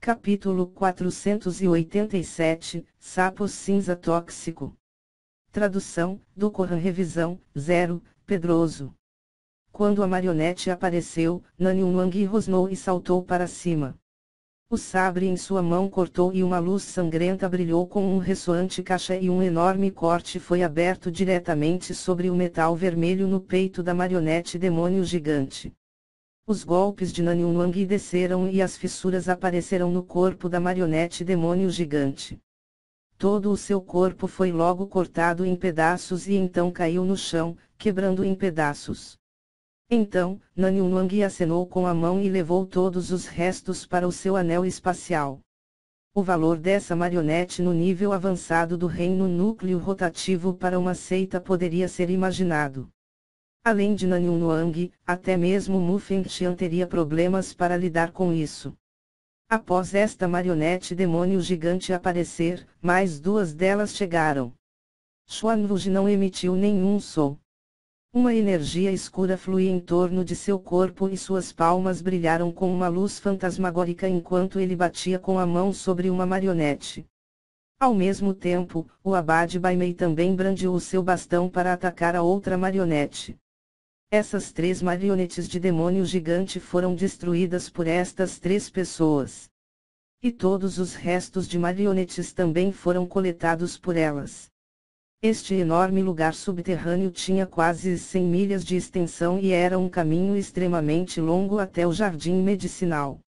Capítulo 487, Sapo cinza tóxico. Tradução, do Corran Revisão, 0, Pedroso. Quando a marionete apareceu, Nanyunwang rosnou e saltou para cima. O sabre em sua mão cortou e uma luz sangrenta brilhou com um ressoante caixa e um enorme corte foi aberto diretamente sobre o metal vermelho no peito da marionete demônio gigante. Os golpes de Nanyunwang desceram e as fissuras apareceram no corpo da marionete demônio gigante. Todo o seu corpo foi logo cortado em pedaços e então caiu no chão, quebrando em pedaços. Então, Nanyunwang acenou com a mão e levou todos os restos para o seu anel espacial. O valor dessa marionete no nível avançado do reino núcleo rotativo para uma seita poderia ser imaginado. Além de Nanyunwang, até mesmo Mu Fengxian teria problemas para lidar com isso. Após esta marionete demônio gigante aparecer, mais duas delas chegaram. Xuanwuji não emitiu nenhum som. Uma energia escura fluía em torno de seu corpo e suas palmas brilharam com uma luz fantasmagórica enquanto ele batia com a mão sobre uma marionete. Ao mesmo tempo, o abade Baimei também brandiu o seu bastão para atacar a outra marionete. Essas três marionetes de demônio gigante foram destruídas por estas três pessoas. E todos os restos de marionetes também foram coletados por elas. Este enorme lugar subterrâneo tinha quase 100 milhas de extensão e era um caminho extremamente longo até o jardim medicinal.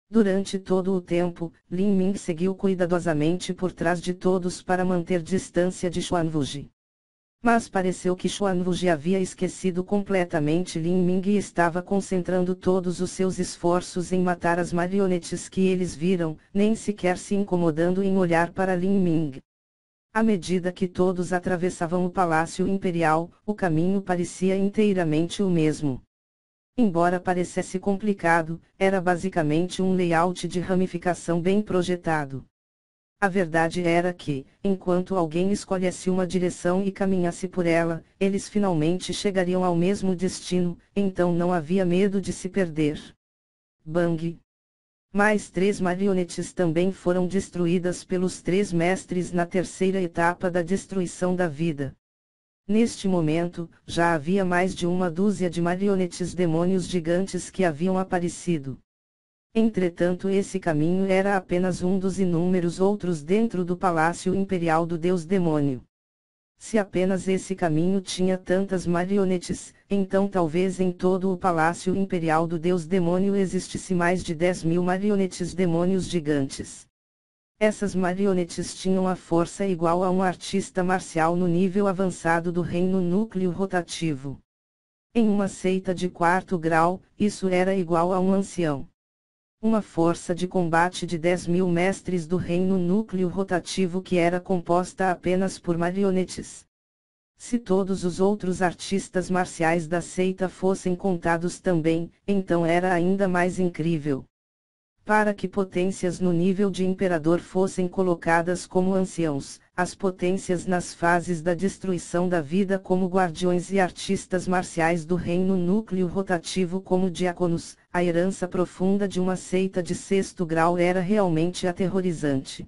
Durante todo o tempo, Lin Ming seguiu cuidadosamente por trás de todos para manter distância de Xuanwuji. Mas pareceu que Xuanwuji havia esquecido completamente Lin Ming e estava concentrando todos os seus esforços em matar as marionetes que eles viram, nem sequer se incomodando em olhar para Lin Ming. À medida que todos atravessavam o Palácio Imperial, o caminho parecia inteiramente o mesmo. Embora parecesse complicado, era basicamente um layout de ramificação bem projetado. A verdade era que, enquanto alguém escolhesse uma direção e caminhasse por ela, eles finalmente chegariam ao mesmo destino, então não havia medo de se perder. Bang! Mais 3 marionetes também foram destruídas pelos 3 mestres na terceira etapa da destruição da vida. Neste momento, já havia mais de uma dúzia de marionetes demônios gigantes que haviam aparecido. Entretanto, esse caminho era apenas um dos inúmeros outros dentro do Palácio Imperial do Deus Demônio. Se apenas esse caminho tinha tantas marionetes, então talvez em todo o Palácio Imperial do Deus Demônio existisse mais de 10.000 marionetes demônios gigantes. Essas marionetes tinham a força igual a um artista marcial no nível avançado do reino núcleo rotativo. Em uma seita de 4º grau, isso era igual a um ancião. Uma força de combate de 10.000 mestres do reino núcleo rotativo que era composta apenas por marionetes. Se todos os outros artistas marciais da seita fossem contados também, então era ainda mais incrível. Para que potências no nível de imperador fossem colocadas como anciãos, as potências nas fases da destruição da vida como guardiões e artistas marciais do reino núcleo rotativo como diáconos, a herança profunda de uma seita de 6º grau era realmente aterrorizante.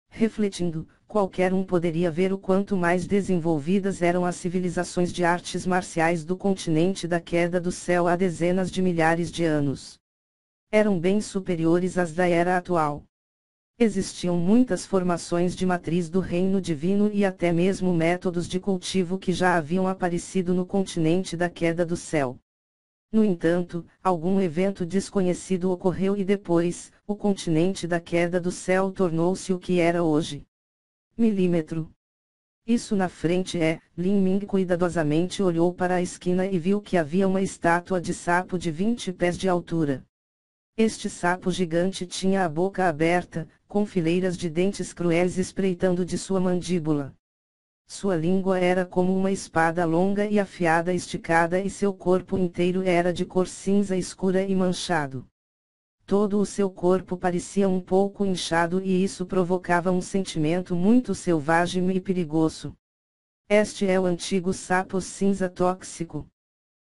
Refletindo, qualquer um poderia ver o quanto mais desenvolvidas eram as civilizações de artes marciais do continente da queda do céu há dezenas de milhares de anos. Eram bem superiores às da era atual. Existiam muitas formações de matriz do reino divino e até mesmo métodos de cultivo que já haviam aparecido no continente da queda do céu. No entanto, algum evento desconhecido ocorreu e depois, o continente da queda do céu tornou-se o que era hoje. Milímetro. Isso na frente é, Lin Ming cuidadosamente olhou para a esquina e viu que havia uma estátua de sapo de 20 pés de altura. Este sapo gigante tinha a boca aberta, com fileiras de dentes cruéis espreitando de sua mandíbula. Sua língua era como uma espada longa e afiada esticada e seu corpo inteiro era de cor cinza escura e manchado. Todo o seu corpo parecia um pouco inchado e isso provocava um sentimento muito selvagem e perigoso. Este é o antigo sapo cinza tóxico.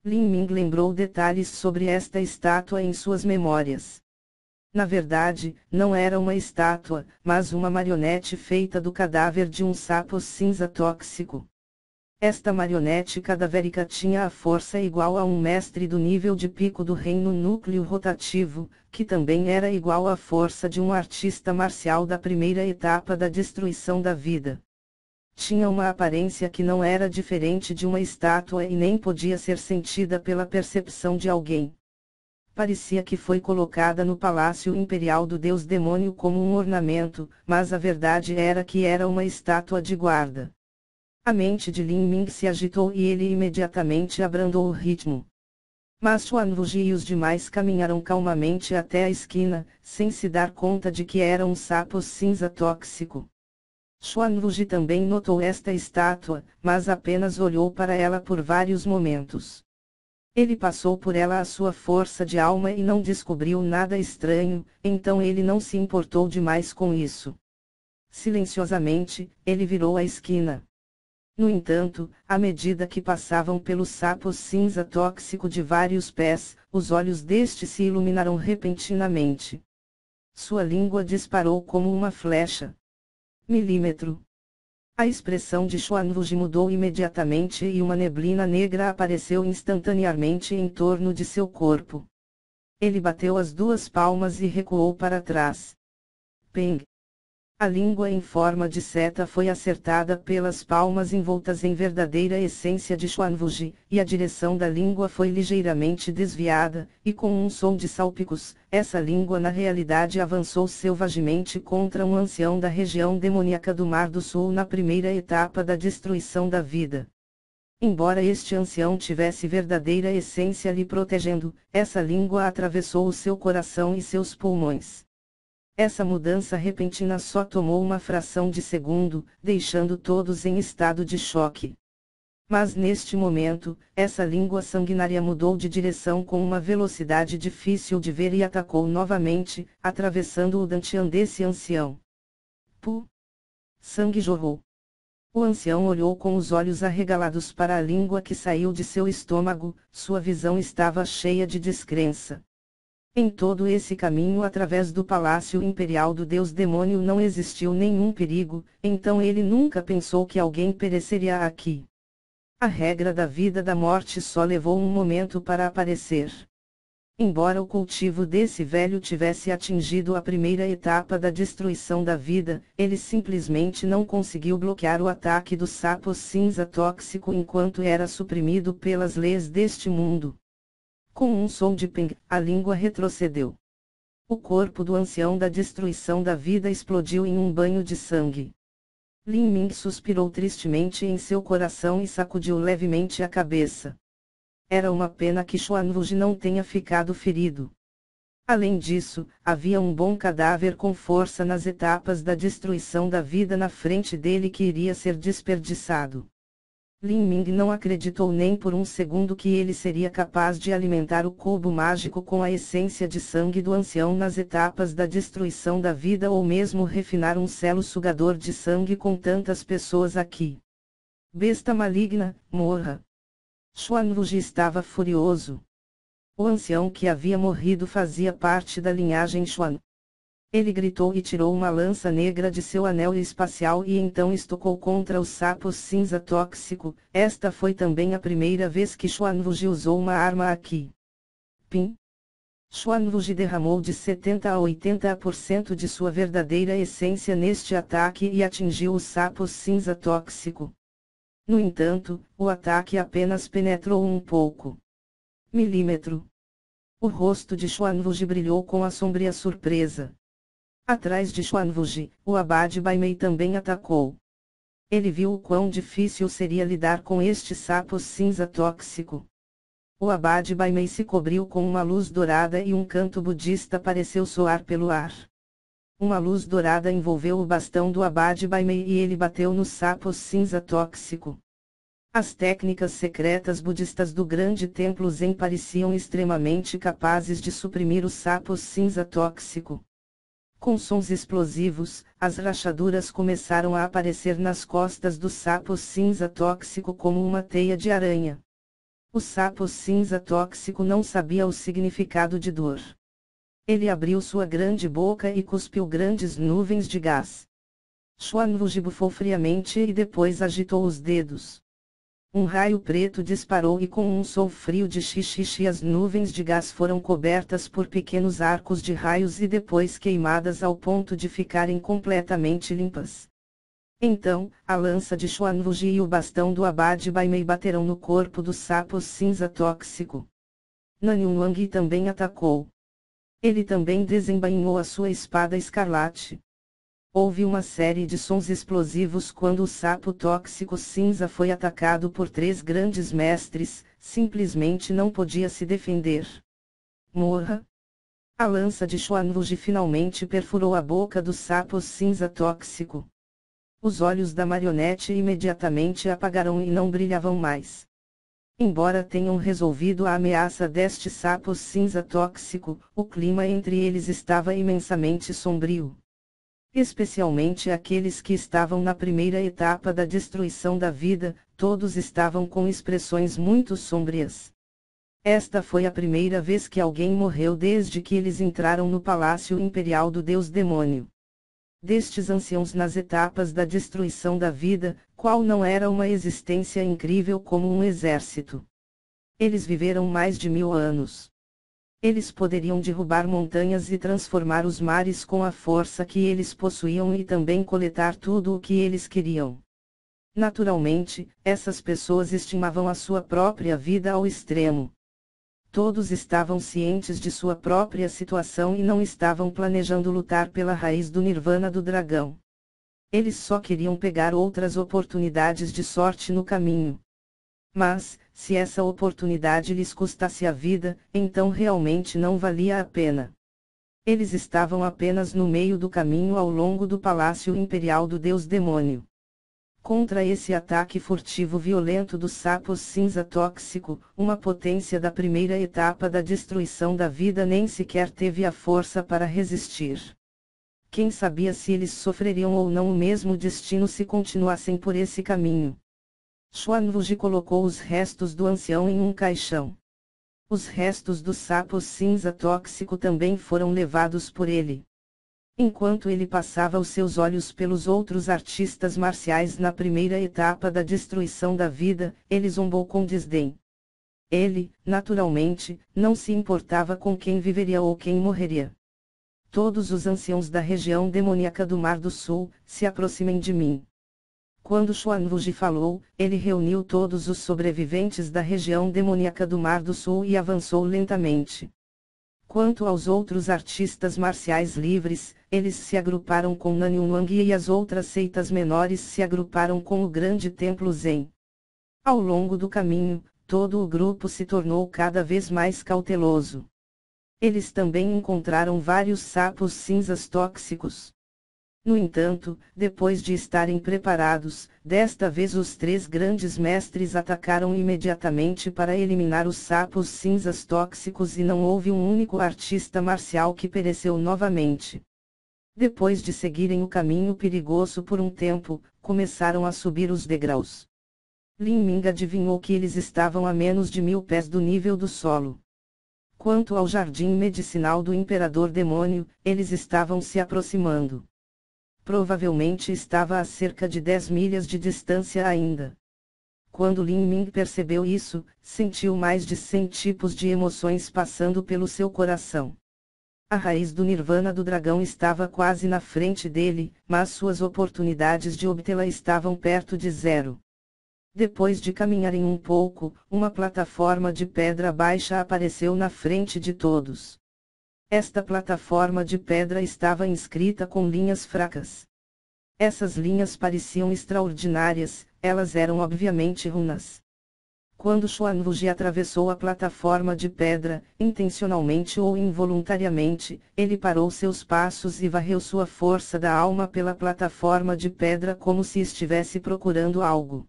Lin Ming lembrou detalhes sobre esta estátua em suas memórias. Na verdade, não era uma estátua, mas uma marionete feita do cadáver de um sapo cinza tóxico. Esta marionete cadavérica tinha a força igual a um mestre do nível de pico do reino núcleo rotativo, que também era igual à força de um artista marcial da primeira etapa da destruição da vida. Tinha uma aparência que não era diferente de uma estátua e nem podia ser sentida pela percepção de alguém. Parecia que foi colocada no palácio imperial do deus demônio como um ornamento, mas a verdade era que era uma estátua de guarda. A mente de Lin Ming se agitou e ele imediatamente abrandou o ritmo. Mas Xuan Wuji e os demais caminharam calmamente até a esquina, sem se dar conta de que era um sapo cinza tóxico. Xuan Wuji também notou esta estátua, mas apenas olhou para ela por vários momentos. Ele passou por ela a sua força de alma e não descobriu nada estranho, então ele não se importou demais com isso. Silenciosamente, ele virou a esquina. No entanto, à medida que passavam pelo sapo cinza tóxico de vários pés, os olhos deste se iluminaram repentinamente. Sua língua disparou como uma flecha. Milímetro. A expressão de Xuan Wuji mudou imediatamente e uma neblina negra apareceu instantaneamente em torno de seu corpo. Ele bateu as duas palmas e recuou para trás. Peng. A língua em forma de seta foi acertada pelas palmas envoltas em verdadeira essência de Xuan Wuji, e a direção da língua foi ligeiramente desviada, e com um som de salpicos, essa língua na realidade avançou selvagemente contra um ancião da região demoníaca do Mar do Sul na primeira etapa da destruição da vida. Embora este ancião tivesse verdadeira essência lhe protegendo, essa língua atravessou o seu coração e seus pulmões. Essa mudança repentina só tomou uma fração de segundo, deixando todos em estado de choque. Mas neste momento, essa língua sanguinária mudou de direção com uma velocidade difícil de ver e atacou novamente, atravessando o dantian desse ancião. Pu! Sangue jorrou. O ancião olhou com os olhos arregalados para a língua que saiu de seu estômago, sua visão estava cheia de descrença. Em todo esse caminho através do palácio imperial do deus demônio não existiu nenhum perigo, então ele nunca pensou que alguém pereceria aqui. A regra da vida da morte só levou um momento para aparecer. Embora o cultivo desse velho tivesse atingido a primeira etapa da destruição da vida, ele simplesmente não conseguiu bloquear o ataque do sapo cinza tóxico enquanto era suprimido pelas leis deste mundo. Com um som de ping, a língua retrocedeu. O corpo do ancião da destruição da vida explodiu em um banho de sangue. Lin Ming suspirou tristemente em seu coração e sacudiu levemente a cabeça. Era uma pena que Xuan Wuji não tenha ficado ferido. Além disso, havia um bom cadáver com força nas etapas da destruição da vida na frente dele que iria ser desperdiçado. Lin Ming não acreditou nem por um segundo que ele seria capaz de alimentar o cubo mágico com a essência de sangue do ancião nas etapas da destruição da vida ou mesmo refinar um selo sugador de sangue com tantas pessoas aqui. Besta maligna, morra! Xuan Wuji estava furioso. O ancião que havia morrido fazia parte da linhagem Xuan. Ele gritou e tirou uma lança negra de seu anel espacial e então estocou contra o sapo cinza tóxico. Esta foi também a primeira vez que Xuan Wuji usou uma arma aqui. Pim! Xuan Wuji derramou de 70 a 80% de sua verdadeira essência neste ataque e atingiu o sapo cinza tóxico. No entanto, o ataque apenas penetrou um pouco. Milímetro. O rosto de Xuan Wuji brilhou com assombria surpresa. Atrás de Xuan Wuji, o abade Baimei também atacou. Ele viu o quão difícil seria lidar com este sapo cinza tóxico. O abade Baimei se cobriu com uma luz dourada e um canto budista pareceu soar pelo ar. Uma luz dourada envolveu o bastão do abade Baimei e ele bateu no sapo cinza tóxico. As técnicas secretas budistas do grande templo Zen pareciam extremamente capazes de suprimir o sapo cinza tóxico. Com sons explosivos, as rachaduras começaram a aparecer nas costas do sapo cinza tóxico como uma teia de aranha. O sapo cinza tóxico não sabia o significado de dor. Ele abriu sua grande boca e cuspiu grandes nuvens de gás. Xuanwuji bufou friamente e depois agitou os dedos. Um raio preto disparou e com um solfrio de xixi as nuvens de gás foram cobertas por pequenos arcos de raios e depois queimadas ao ponto de ficarem completamente limpas. Então, a lança de Xuanwuji e o bastão do abade Baimei bateram no corpo do sapo cinza tóxico. Nanyun Wang também atacou. Ele também desembainhou a sua espada escarlate. Houve uma série de sons explosivos quando o sapo tóxico cinza foi atacado por 3 grandes mestres, simplesmente não podia se defender. Morra! A lança de Xuanwuji finalmente perfurou a boca do sapo cinza tóxico. Os olhos da marionete imediatamente apagaram e não brilhavam mais. Embora tenham resolvido a ameaça deste sapo cinza tóxico, o clima entre eles estava imensamente sombrio. Especialmente aqueles que estavam na primeira etapa da destruição da vida, todos estavam com expressões muito sombrias. Esta foi a primeira vez que alguém morreu desde que eles entraram no Palácio Imperial do Deus Demônio. Destes anciãos nas etapas da destruição da vida, qual não era uma existência incrível como um exército. Eles viveram mais de 1000 anos. Eles poderiam derrubar montanhas e transformar os mares com a força que eles possuíam e também coletar tudo o que eles queriam. Naturalmente, essas pessoas estimavam a sua própria vida ao extremo. Todos estavam cientes de sua própria situação e não estavam planejando lutar pela raiz do nirvana do dragão. Eles só queriam pegar outras oportunidades de sorte no caminho. Mas, se essa oportunidade lhes custasse a vida, então realmente não valia a pena. Eles estavam apenas no meio do caminho ao longo do Palácio Imperial do Deus Demônio. Contra esse ataque furtivo violento do sapo cinza tóxico, uma potência da primeira etapa da destruição da vida nem sequer teve a força para resistir. Quem sabia se eles sofreriam ou não o mesmo destino se continuassem por esse caminho? Xuanwuji colocou os restos do ancião em um caixão. Os restos do sapo cinza tóxico também foram levados por ele. Enquanto ele passava os seus olhos pelos outros artistas marciais na primeira etapa da destruição da vida, ele zombou com desdém. Ele, naturalmente, não se importava com quem viveria ou quem morreria. Todos os anciãos da região demoníaca do Mar do Sul, se aproximem de mim. Quando Xuanwuji falou, ele reuniu todos os sobreviventes da região demoníaca do Mar do Sul e avançou lentamente. Quanto aos outros artistas marciais livres, eles se agruparam com Nanyun Wang e as outras seitas menores se agruparam com o grande templo Zen. Ao longo do caminho, todo o grupo se tornou cada vez mais cauteloso. Eles também encontraram vários sapos cinzas tóxicos. No entanto, depois de estarem preparados, desta vez os 3 grandes mestres atacaram imediatamente para eliminar os sapos cinzas tóxicos e não houve um único artista marcial que pereceu novamente. Depois de seguirem o caminho perigoso por um tempo, começaram a subir os degraus. Lin Ming adivinhou que eles estavam a menos de 1000 pés do nível do solo. Quanto ao jardim medicinal do Imperador Demônio, eles estavam se aproximando. Provavelmente estava a cerca de 10 milhas de distância ainda. Quando Lin Ming percebeu isso, sentiu mais de 100 tipos de emoções passando pelo seu coração. A raiz do nirvana do dragão estava quase na frente dele, mas suas oportunidades de obtê-la estavam perto de zero. Depois de caminharem um pouco, uma plataforma de pedra baixa apareceu na frente de todos. Esta plataforma de pedra estava inscrita com linhas fracas. Essas linhas pareciam extraordinárias, elas eram obviamente runas. Quando Xuanwuji atravessou a plataforma de pedra, intencionalmente ou involuntariamente, ele parou seus passos e varreu sua força da alma pela plataforma de pedra como se estivesse procurando algo.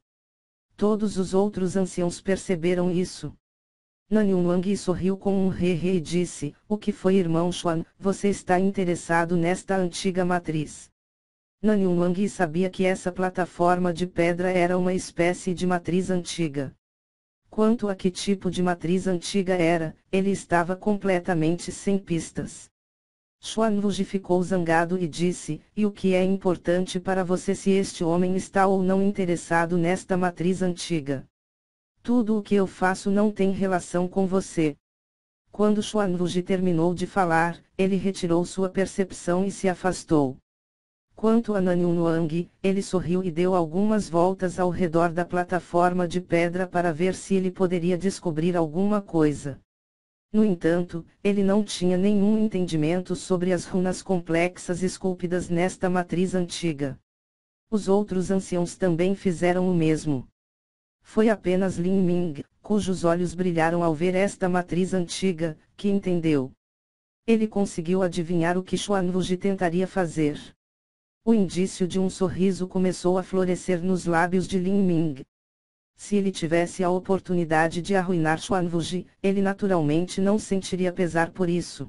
Todos os outros anciãos perceberam isso. Nanyun Wang sorriu com um he-he e disse, o que foi irmão Xuan, você está interessado nesta antiga matriz? Nanyun Wang sabia que essa plataforma de pedra era uma espécie de matriz antiga. Quanto a que tipo de matriz antiga era, ele estava completamente sem pistas. Xuanwuji ficou zangado e disse: e o que é importante para você se este homem está ou não interessado nesta matriz antiga? Tudo o que eu faço não tem relação com você. Quando Xuanwuji terminou de falar, ele retirou sua percepção e se afastou. Quanto a Nanyun Wang, ele sorriu e deu algumas voltas ao redor da plataforma de pedra para ver se ele poderia descobrir alguma coisa. No entanto, ele não tinha nenhum entendimento sobre as runas complexas esculpidas nesta matriz antiga. Os outros anciãos também fizeram o mesmo. Foi apenas Lin Ming, cujos olhos brilharam ao ver esta matriz antiga, que entendeu. Ele conseguiu adivinhar o que Xuanwuji tentaria fazer. O indício de um sorriso começou a florescer nos lábios de Lin Ming. Se ele tivesse a oportunidade de arruinar Xuanwuji, ele naturalmente não sentiria pesar por isso.